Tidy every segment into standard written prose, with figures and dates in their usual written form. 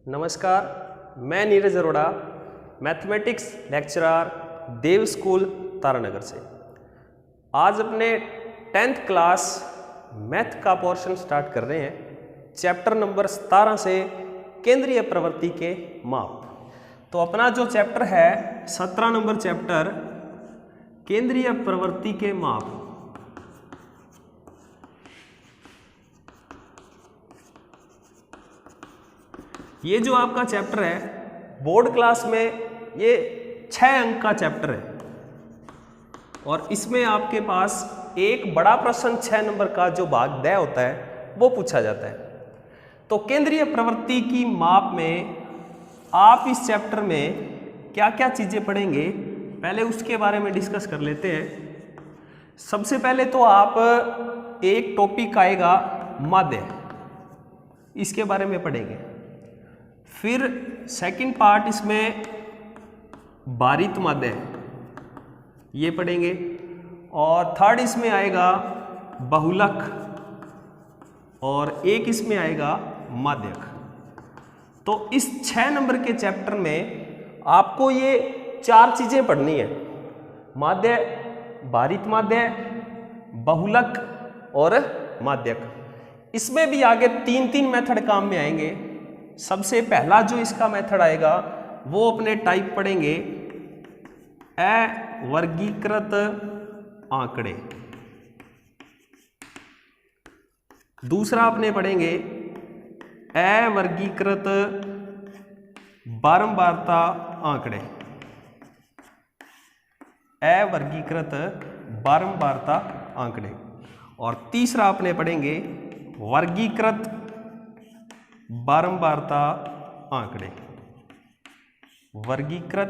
नमस्कार, मैं Neeraj Arora, mathematics lecturer देव school Taranagar से। आज अपने 10th क्लास मैथ का पोर्शन स्टार्ट कर रहे हैं। चैप्टर नंबर 17 से केंद्रीय प्रवृत्ति के माप। तो अपना जो चैप्टर है 17 नंबर चैप्टर केंद्रीय प्रवृत्ति के माप। ये जो आपका चैप्टर है बोर्ड क्लास में ये 6 अंक का चैप्टर है और इसमें आपके पास एक बड़ा प्रश्न 6 नंबर का जो भाग द होता है वो पूछा जाता है। तो केंद्रीय प्रवृत्ति की माप में आप इस चैप्टर में क्या क्या चीज़ें पढ़ेंगे पहले उसके बारे में डिस्कस कर लेते हैं। सबसे पहले तो आप एक टॉपिक आएगा माध्य, इसके बारे में पढ़ेंगे। फिर सेकंड पार्ट इसमें भारित माध्य ये पढ़ेंगे और थर्ड इसमें आएगा बहुलक और एक इसमें आएगा माध्यक। तो इस 6 नंबर के चैप्टर में आपको ये 4 चीज़ें पढ़नी है, माध्य, भारित माध्य, बहुलक और माध्यक। इसमें भी आगे 3 मेथड काम में आएंगे। सबसे पहला जो इसका मेथड आएगा वो अपने टाइप पढ़ेंगे अवर्गीकृत आंकड़े। दूसरा अपने पढ़ेंगे अवर्गीकृत बारंबारता आंकड़े। अवर्गीकृत बारंबारता आंकड़े। और तीसरा अपने पढ़ेंगे वर्गीकृत बारंबारता आंकड़े। वर्गीकृत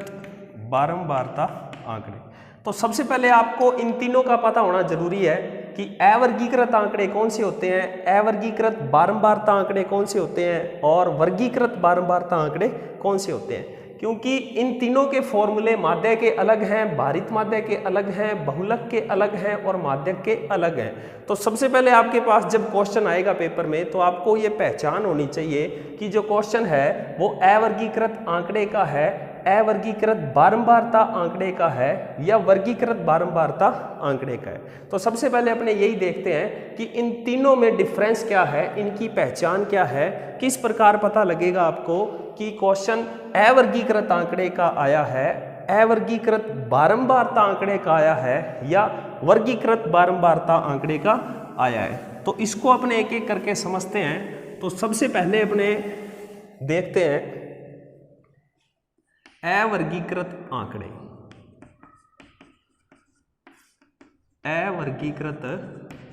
बारंबारता आंकड़े। तो सबसे पहले आपको इन तीनों का पता होना जरूरी है कि अवर्गीकृत आंकड़े कौन से होते हैं, अवर्गीकृत बारंबारता आंकड़े कौन से होते हैं और वर्गीकृत बारंबारता आंकड़े कौन से होते हैं। क्योंकि इन तीनों के फॉर्मूले माध्य के अलग हैं, भारित माध्य के अलग हैं, बहुलक के अलग हैं और माध्यक के अलग हैं। तो सबसे पहले आपके पास जब क्वेश्चन आएगा पेपर में तो आपको ये पहचान होनी चाहिए कि जो क्वेश्चन है वो अवर्गीकृत आंकड़े का है, अवर्गीकृत बारंबारता आंकड़े का है या वर्गीकृत बारंबारता आंकड़े का है। तो सबसे पहले अपने यही देखते हैं कि इन तीनों में डिफरेंस क्या है, इनकी पहचान क्या है, किस प्रकार पता लगेगा आपको कि क्वेश्चन अवर्गीकृत आंकड़े का आया है, अवर्गीकृत बारंबारता आंकड़े का आया है या वर्गीकृत बारंबारता आंकड़े का आया है। तो इसको अपने एक एक करके समझते हैं। तो सबसे पहले अपने देखते हैं अवर्गीकृत आंकड़े। अवर्गीकृत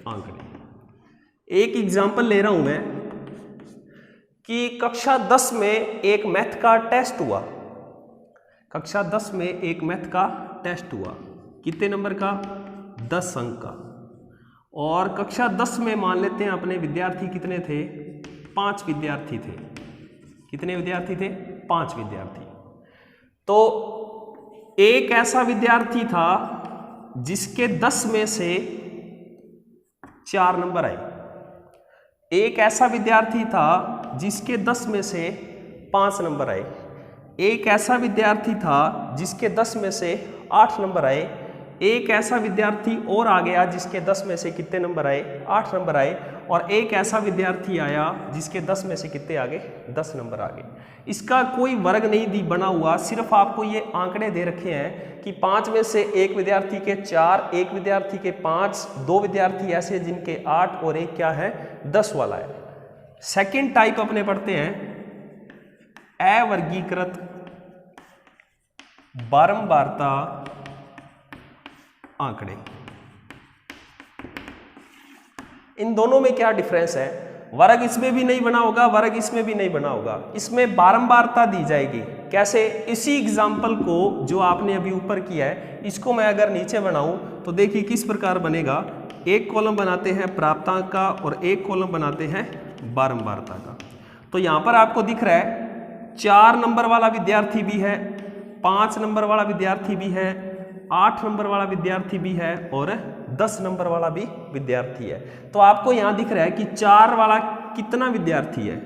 आंकड़े एक एग्जांपल ले रहा हूं मैं कि कक्षा 10 में एक मैथ का टेस्ट हुआ। कक्षा 10 में एक मैथ का टेस्ट हुआ, कितने नंबर का? 10 अंक का। और कक्षा 10 में मान लेते हैं अपने विद्यार्थी कितने थे? 5 विद्यार्थी थे। कितने विद्यार्थी थे? 5 विद्यार्थी। तो एक ऐसा विद्यार्थी था जिसके 10 में से 4 नंबर आए। एक ऐसा विद्यार्थी था जिसके 10 में से 5 नंबर आए। एक ऐसा विद्यार्थी था जिसके 10 में से 8 नंबर आए। एक ऐसा विद्यार्थी और आ गया जिसके 10 में से कितने नंबर आए? 8 नंबर आए। और एक ऐसा विद्यार्थी आया जिसके 10 में से कितने आ गए? 10 नंबर आ गए। इसका कोई वर्ग नहीं बना हुआ, सिर्फ आपको ये आंकड़े दे रखे हैं कि 5 में से एक विद्यार्थी के 4, एक विद्यार्थी के 5, 2 विद्यार्थी ऐसे जिनके 8 और एक क्या है? 10 वाला है। सेकंड टाइप अपने पढ़ते हैं अवर्गीकृत बारंबारता आंकड़े। इन दोनों में क्या डिफरेंस है? वर्ग इसमें भी नहीं बना होगा, वर्ग इसमें भी नहीं बना होगा। इसमें बारंबारता दी जाएगी। कैसे? इसी एग्जाम्पल को जो आपने अभी ऊपर किया है इसको मैं अगर नीचे बनाऊं तो देखिए किस प्रकार बनेगा। एक कॉलम बनाते हैं प्राप्तांक का और एक कॉलम बनाते हैं बारंबारता का। तो यहां पर आपको दिख रहा है 4 नंबर वाला विद्यार्थी भी है, 5 नंबर वाला विद्यार्थी भी है, 8 नंबर वाला विद्यार्थी भी है और 10 नंबर वाला भी विद्यार्थी है। तो आपको यहाँ दिख रहा है कि 4 वाला कितना विद्यार्थी है?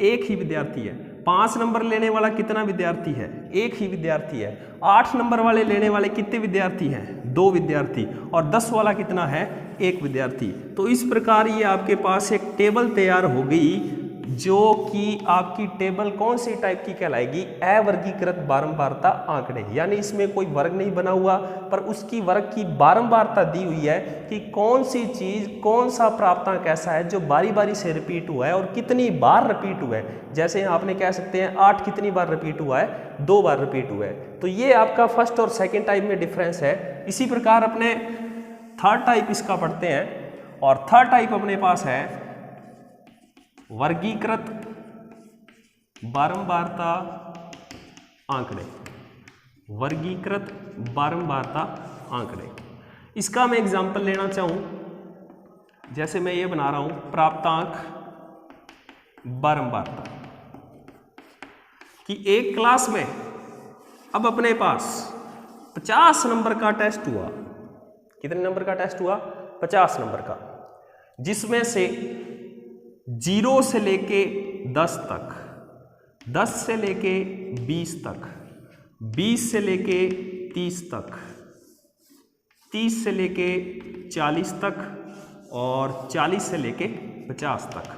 एक ही विद्यार्थी है। 5 नंबर लेने वाला कितना विद्यार्थी है? एक ही विद्यार्थी है। 8 नंबर वाले लेने वाले कितने विद्यार्थी हैं? 2 विद्यार्थी। और 10 वाला कितना है? 1 विद्यार्थी। तो इस प्रकार ये आपके पास एक टेबल तैयार हो गई, जो कि आपकी टेबल कौन सी टाइप की कहलाएगी? अवर्गीकृत बारंबारता आंकड़े। यानी इसमें कोई वर्ग नहीं बना हुआ, पर उसकी वर्ग की बारंबारता दी हुई है कि कौन सी चीज, कौन सा प्राप्तांक ऐसा है जो बारी बारी से रिपीट हुआ है और कितनी बार रिपीट हुआ है। जैसे यहाँ आपने कह सकते हैं 8 कितनी बार रिपीट हुआ है? 2 बार रिपीट हुआ है। तो ये आपका फर्स्ट और सेकेंड टाइप में डिफरेंस है। इसी प्रकार अपने थर्ड टाइप इसका पढ़ते हैं, और थर्ड टाइप अपने पास है वर्गीकृत बारंबारता आंकड़े। वर्गीकृत बारंबारता आंकड़े, इसका मैं एग्जांपल लेना चाहूं, जैसे मैं ये बना रहा हूं प्राप्तांक बारंबारता, कि एक क्लास में अब अपने पास 50 नंबर का टेस्ट हुआ। कितने नंबर का टेस्ट हुआ? 50 नंबर का, जिसमें से 0 से लेके 10 तक, 10 से लेके 20 तक, 20 से लेके 30 तक, 30 से लेके 40 तक, और 40 से लेके 50 तक।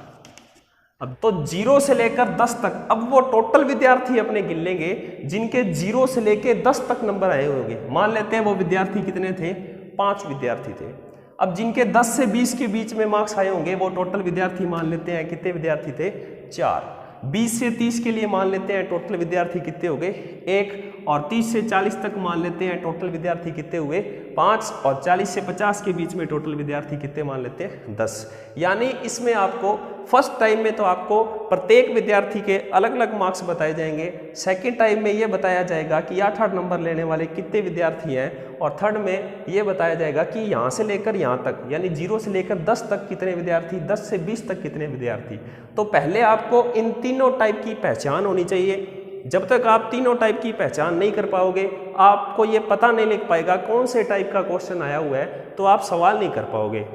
अब तो 0 से लेकर 10 तक, अब वो टोटल विद्यार्थी अपने गिन लेंगे जिनके 0 से लेके 10 तक नंबर आए होंगे। मान लेते हैं वो विद्यार्थी कितने थे? 5 विद्यार्थी थे। अब जिनके 10 से 20 के बीच में मार्क्स आए होंगे वो टोटल विद्यार्थी मान लेते हैं कितने विद्यार्थी थे? 4। 20 से 30 के लिए मान लेते हैं टोटल विद्यार्थी कितने हो गए? 1। और 30 से 40 तक मान लेते हैं टोटल विद्यार्थी कितने हुए? 5। और 40 से 50 के बीच में टोटल विद्यार्थी कितने मान लेते हैं? 10। यानी इसमें आपको फर्स्ट टाइम में तो आपको प्रत्येक विद्यार्थी के अलग अलग मार्क्स बताए जाएंगे। सेकंड टाइम में ये बताया जाएगा कि 8 नंबर लेने वाले कितने विद्यार्थी हैं, और थर्ड में ये बताया जाएगा कि यहाँ से लेकर यहाँ तक, यानी 0 से लेकर 10 तक कितने विद्यार्थी, 10 से 20 तक कितने विद्यार्थी। तो पहले आपको इन तीनों टाइप की पहचान होनी चाहिए। जब तक आप तीनों टाइप की पहचान नहीं कर पाओगे, आपको ये पता नहीं लग पाएगा कौन से टाइप का क्वेश्चन आया हुआ है, तो आप सवाल नहीं कर पाओगे,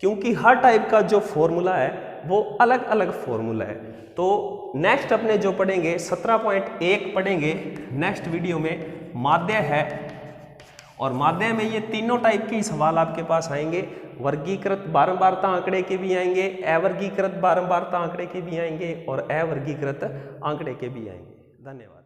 क्योंकि हर टाइप का जो फॉर्मूला है वो अलग अलग फॉर्मूला है। तो नेक्स्ट अपने जो पढ़ेंगे 17.1 पढ़ेंगे नेक्स्ट वीडियो में, माध्य है। और माध्य में ये तीनों टाइप के सवाल आपके पास आएंगे। वर्गीकृत बारंबारता आंकड़े के भी आएंगे, अवर्गीकृत बारंबारता आंकड़े के भी आएंगे, और अवर्गीकृत आंकड़े के भी आएंगे। धन्यवाद।